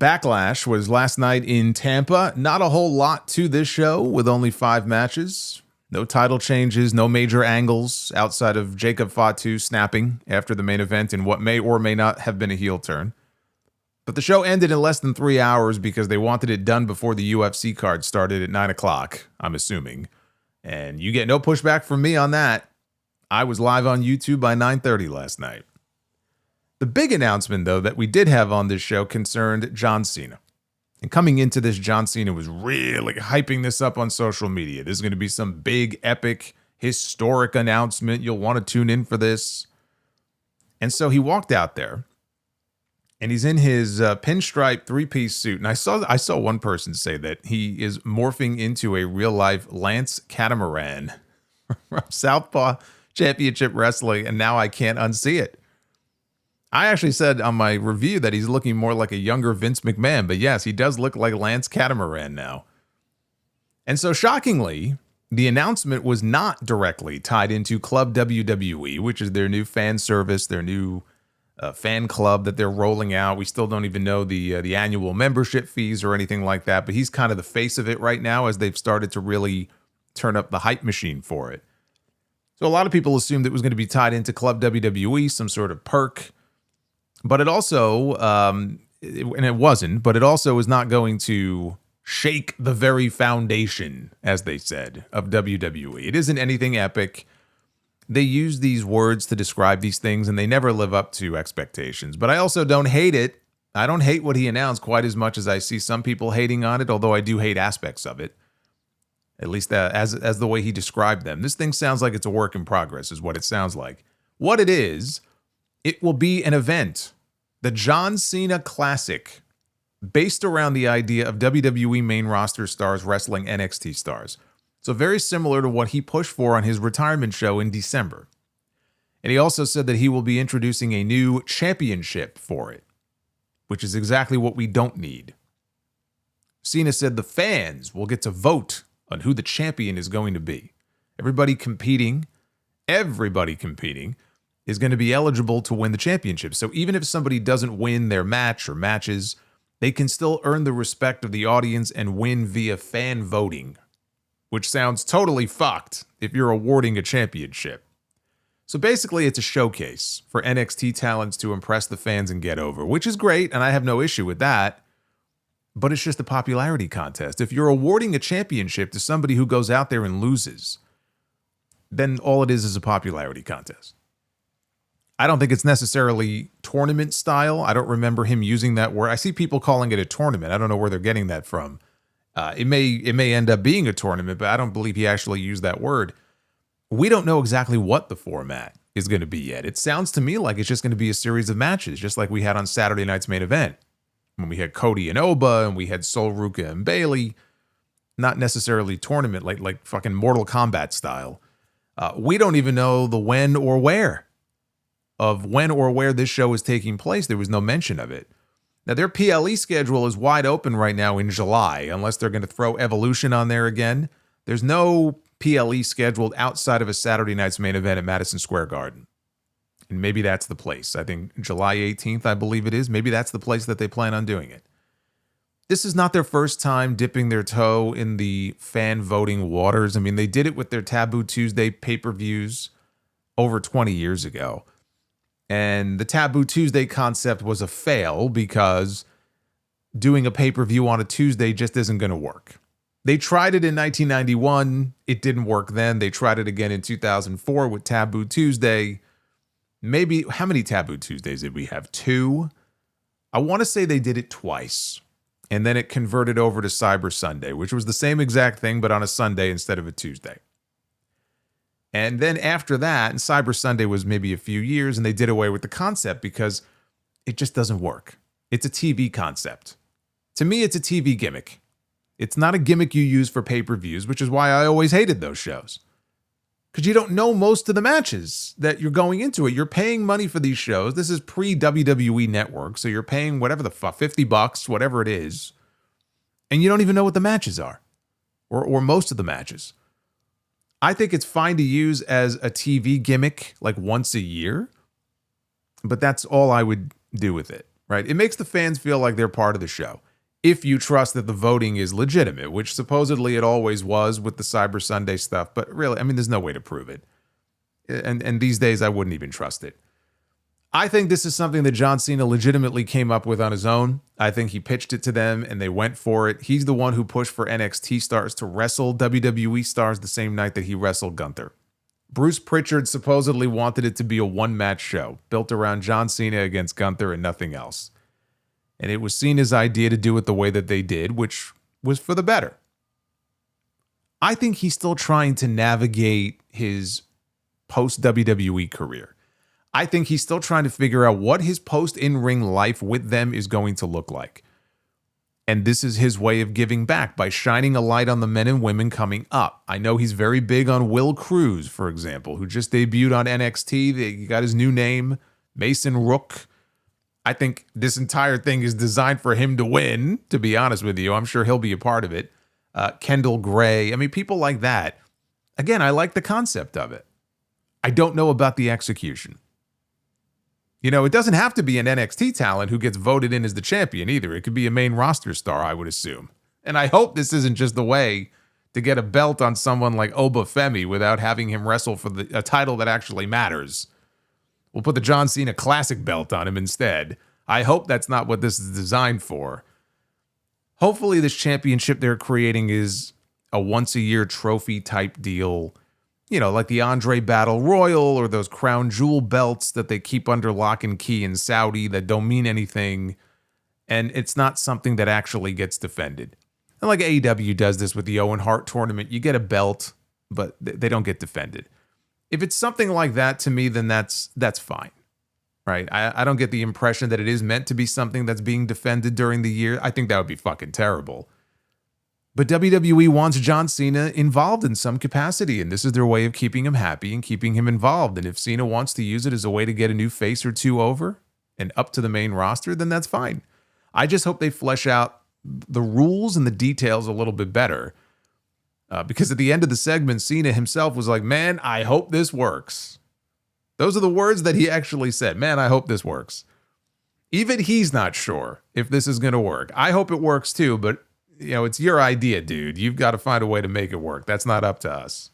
Backlash was last night in Tampa. Not a whole lot to this show with only 5 matches. No title changes, no major angles outside of Jacob Fatu snapping after the main event in what may or may not have been a heel turn. But the show ended in less than 3 hours because they wanted it done before the UFC card started at 9 o'clock, I'm assuming. And you get no pushback from me on that. I was live on YouTube by 9:30 last night. The big announcement, though, that we did have on this show concerned John Cena. And coming into this, John Cena was really hyping this up on social media. This is going to be some big, epic, historic announcement. You'll want to tune in for this. And so he walked out there, and he's in his pinstripe 3-piece suit. And I saw one person say that he is morphing into a real-life Lance Catamaran from Southpaw Championship Wrestling, and now I can't unsee it. I actually said on my review that he's looking more like a younger Vince McMahon, but yes, he does look like Lance Catamaran now. And so shockingly, the announcement was not directly tied into Club WWE, which is their new fan service, their new fan club that they're rolling out. We still don't even know the annual membership fees or anything like that, but he's kind of the face of it right now as they've started to really turn up the hype machine for it. So a lot of people assumed it was going to be tied into Club WWE, some sort of perk. But it also, and it wasn't, but it also is not going to shake the very foundation, as they said, of WWE. It isn't anything epic. They use these words to describe these things, and they never live up to expectations. But I also don't hate it. I don't hate what he announced quite as much as I see some people hating on it, although I do hate aspects of it, at least as the way he described them. This thing sounds like it's a work in progress, is what it sounds like. What it is, it will be an event, the John Cena Classic, based around the idea of WWE main roster stars wrestling NXT stars. So very similar to what he pushed for on his retirement show in December. And he also said that he will be introducing a new championship for it, which is exactly what we don't need. Cena said the fans will get to vote on who the champion is going to be. Everybody competing is going to be eligible to win the championship. So even if somebody doesn't win their match or matches, they can still earn the respect of the audience and win via fan voting, which sounds totally fucked if you're awarding a championship. So basically, it's a showcase for NXT talents to impress the fans and get over, which is great, and I have no issue with that. But it's just a popularity contest. If you're awarding a championship to somebody who goes out there and loses, then all it is a popularity contest. I don't think it's necessarily tournament style. I don't remember him using that word. I see people calling it a tournament. I don't know where they're getting that from. It may end up being a tournament, but I don't believe he actually used that word. We don't know exactly what the format is going to be yet. It sounds to me like it's just going to be a series of matches, just like we had on Saturday night's main event, when we had Cody and Oba and we had Sol Ruka and Bayley. Not necessarily tournament, like fucking Mortal Kombat style. We don't even know the when or where this show is taking place. There was no mention of it. Now, their PLE schedule is wide open right now in July, unless they're going to throw Evolution on there again. There's no PLE scheduled outside of a Saturday night's main event at Madison Square Garden. And maybe that's the place. I think July 18th, I believe it is. Maybe that's the place that they plan on doing it. This is not their first time dipping their toe in the fan voting waters. I mean, they did it with their Taboo Tuesday pay-per-views over 20 years ago. And the Taboo Tuesday concept was a fail because doing a pay-per-view on a Tuesday just isn't going to work. They tried it in 1991. It didn't work then. They tried it again in 2004 with Taboo Tuesday. Maybe, how many Taboo Tuesdays did we have? 2? I want to say they did it twice. And then it converted over to Cyber Sunday, which was the same exact thing, but on a Sunday instead of a Tuesday. And then after that, and Cyber Sunday was maybe a few years, and they did away with the concept because it just doesn't work. It's a TV concept. To me, it's a TV gimmick. It's not a gimmick you use for pay-per-views, which is why I always hated those shows. Because you don't know most of the matches that you're going into it. You're paying money for these shows. This is pre-WWE Network, so you're paying whatever the fuck, $50, whatever it is, and you don't even know what the matches are, or most of the matches. I think it's fine to use as a TV gimmick like once a year, but that's all I would do with it. right? It makes the fans feel like they're part of the show. If you trust that the voting is legitimate, which supposedly it always was with the Cyber Sunday stuff, but really, I mean, there's no way to prove it. And these days, I wouldn't even trust it. I think this is something that John Cena legitimately came up with on his own. I think he pitched it to them and they went for it. He's the one who pushed for NXT stars to wrestle WWE stars the same night that he wrestled Gunther. Bruce Pritchard supposedly wanted it to be a one-match show, built around John Cena against Gunther and nothing else. And it was Cena's idea to do it the way that they did, which was for the better. I think he's still trying to navigate his post-WWE career. I think he's still trying to figure out what his post-in-ring life with them is going to look like. And this is his way of giving back by shining a light on the men and women coming up. I know he's very big on Will Cruz, for example, who just debuted on NXT. He got his new name, Mason Rook. I think this entire thing is designed for him to win, to be honest with you. I'm sure he'll be a part of it. Kendall Gray. I mean, people like that. Again, I like the concept of it. I don't know about the execution. You know, it doesn't have to be an NXT talent who gets voted in as the champion either. It could be a main roster star, I would assume. And I hope this isn't just the way to get a belt on someone like Obafemi without having him wrestle for a title that actually matters. We'll put the John Cena Classic belt on him instead. I hope that's not what this is designed for. Hopefully this championship they're creating is a once-a-year trophy type deal. You know, like the Andre Battle Royal or those crown jewel belts that they keep under lock and key in Saudi that don't mean anything. And it's not something that actually gets defended. And like AEW does this with the Owen Hart tournament. You get a belt, but they don't get defended. If it's something like that to me, then that's fine, right? I don't get the impression that it is meant to be something that's being defended during the year. I think that would be fucking terrible. But WWE wants John Cena involved in some capacity, and this is their way of keeping him happy and keeping him involved. And if Cena wants to use it as a way to get a new face or two over and up to the main roster, then that's fine. I just hope they flesh out the rules and the details a little bit better. Because at the end of the segment, Cena himself was like, man, I hope this works. Those are the words that he actually said. Man, I hope this works. Even he's not sure if this is going to work. I hope it works too, but you know, it's your idea, dude. You've got to find a way to make it work. That's not up to us.